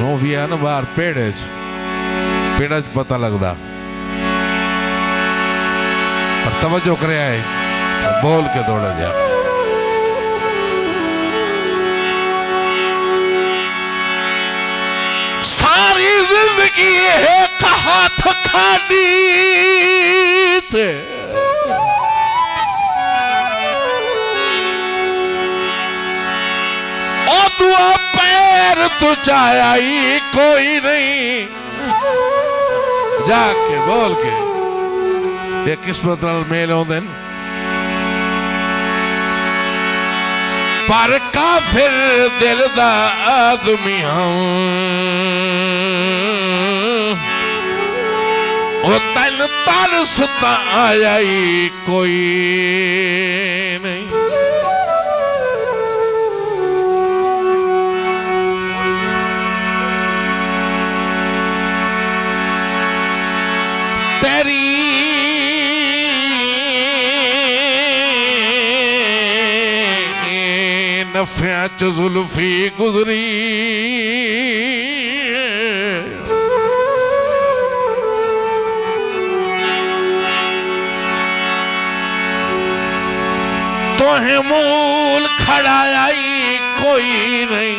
हूँ भी है ना बाहर पेड़ पता लगता पर तवज्जो करे आए बोल के दौड़ा जा। सारी जिंदगी है कहा था खाली थे और दुआ पैर तो चाही कोई नहीं जाके बोल के ये किस्मत नाल मेल होंदे न पर काफिर दिल दा आदमी हूं ओ तन तरस ता आया ही कोई नहीं। तेरी नफ़िया च जुल्फी गुजरी तोहे मूल खड़ाई कोई नहीं।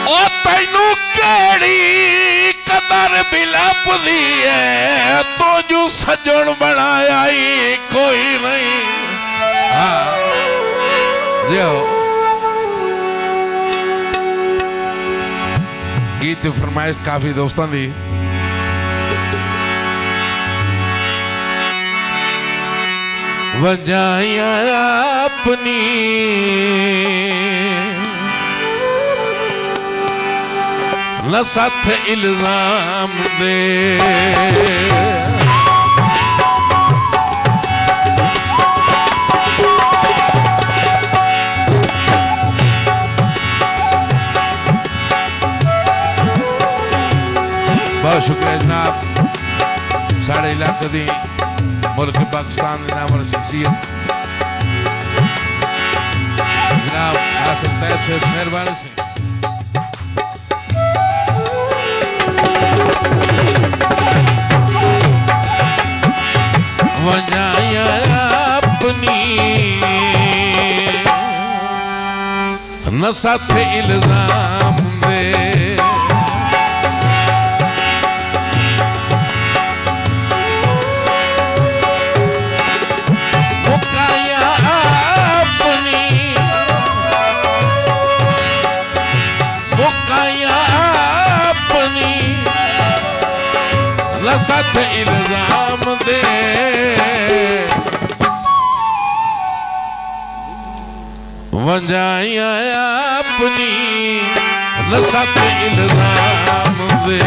ओ तैनू केड़ी कदर भी लभदी है तो जो सजन बनाया ही कोई नहीं। हाँ जो गीत फरमाइश काफी दोस्तों दी वजाया अपनी न साथ इल्जाम दे बहुत शुक्रिया जनाब साढ़े इलाके दी मुल्क पाकिस्तान के नाम शख्सियत जनाब हासिल तैयब से मेहरबानी से वजाया अपनी न साथ इल्जाम दे मुकाया अपनी न साथ इल्जाम दे वजाया अपनी न साथ इल्जाम दे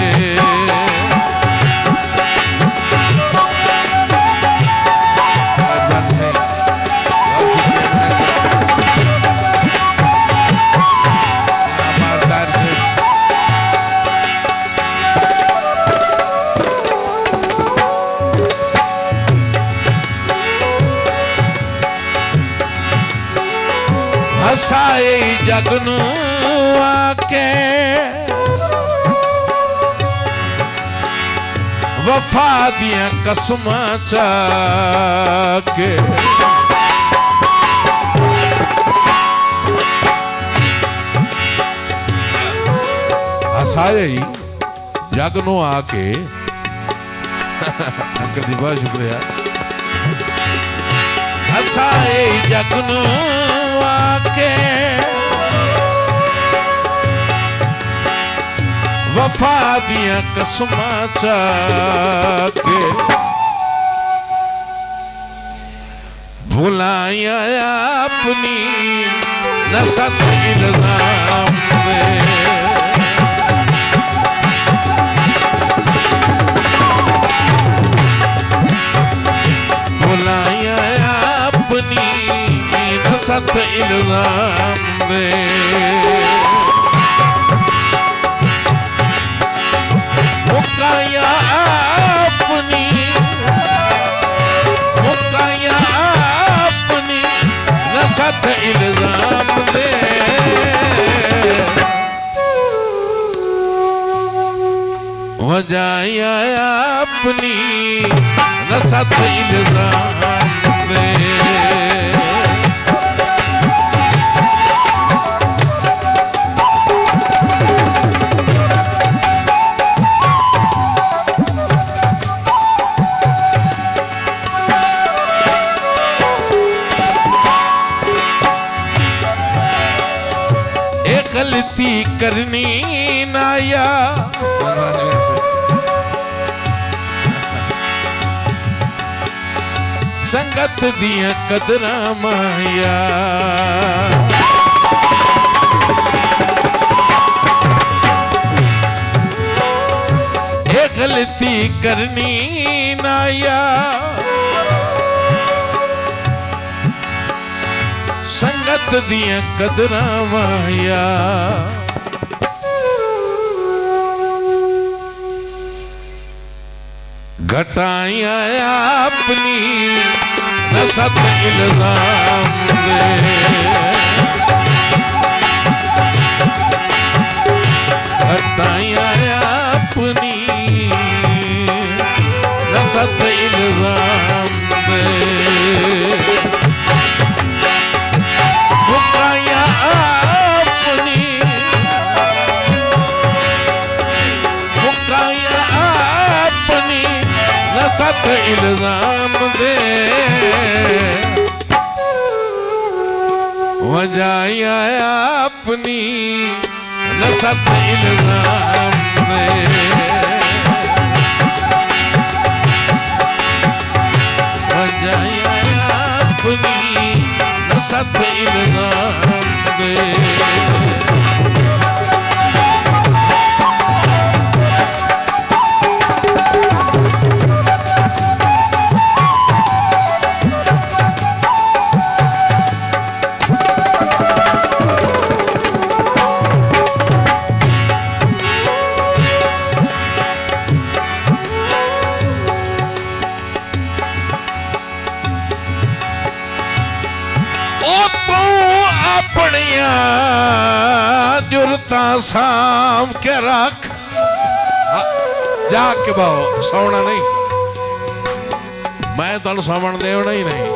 हसाए जगनू आके वफा दिया कसमां चाके हसाए जगनू आके अंकल जी बहुत शुक्रिया हसाए जगनू आके वफा दिया कसमां चाके भुलाया अपनी न साथ इल्जाम दे भुलाया अपनी न साथ इल्जाम दे मुकाया अपनी मुकाया वजाया अपनी नसत इल्जाम दे गलती करनी नाया संगत दिया कदरा माया ये गलती करनी नाया संगत दिया कदरा माया घटाया अपनी नसत इल्जाम दे घटाया अपनी नसत इल्जाम दे सत इल्जाम दे वजाया अपनी नसत इल्जाम दे वजाया अपनी नसत इल्जाम दे जुरता साम के रख जाके बाओ सौना नहीं मैं तुम सावन देवना ही नहीं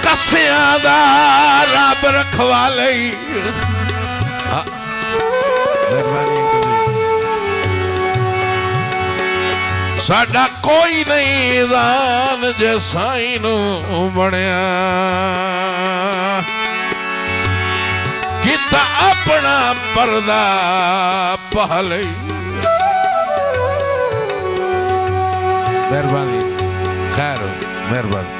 कसिया दा रब रखवाले साडा कोई नहीं दान जे साईं नू बणिया किता अपना पर्दा पहले मेहरबानी खैर मेहरबानी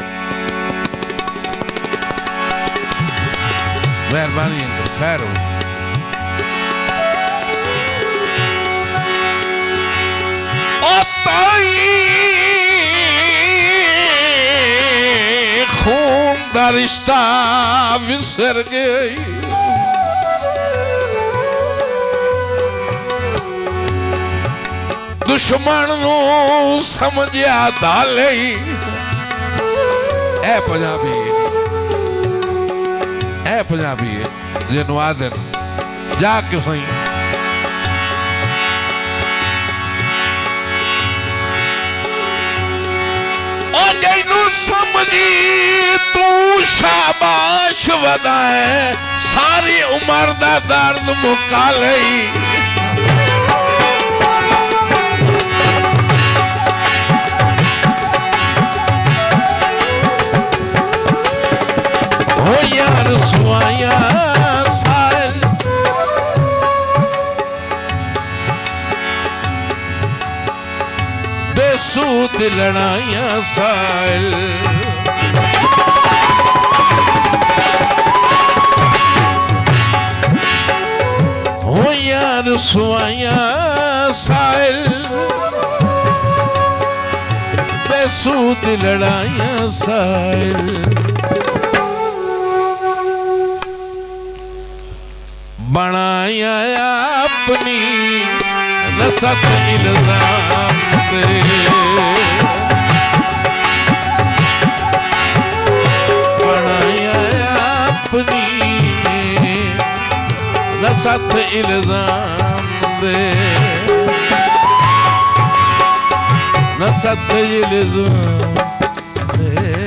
मेहरबानी खैर खून का रिश्ता विसर गई दुश्मन नू समझिया धाले ए पंजाबी जिन्नू आदन जाके सही समझी तू शाबाश वदाए सारी उम्र दा दर्द मुका लई हो यार सुआया साल बेसूद लड़ाइया साल हो यार सुआया साल बेसूद लड़ाइया साल बनाया अपनी नसत इल्जाम दे सख्त इल्जाम दे न सख्त इल्जाम दे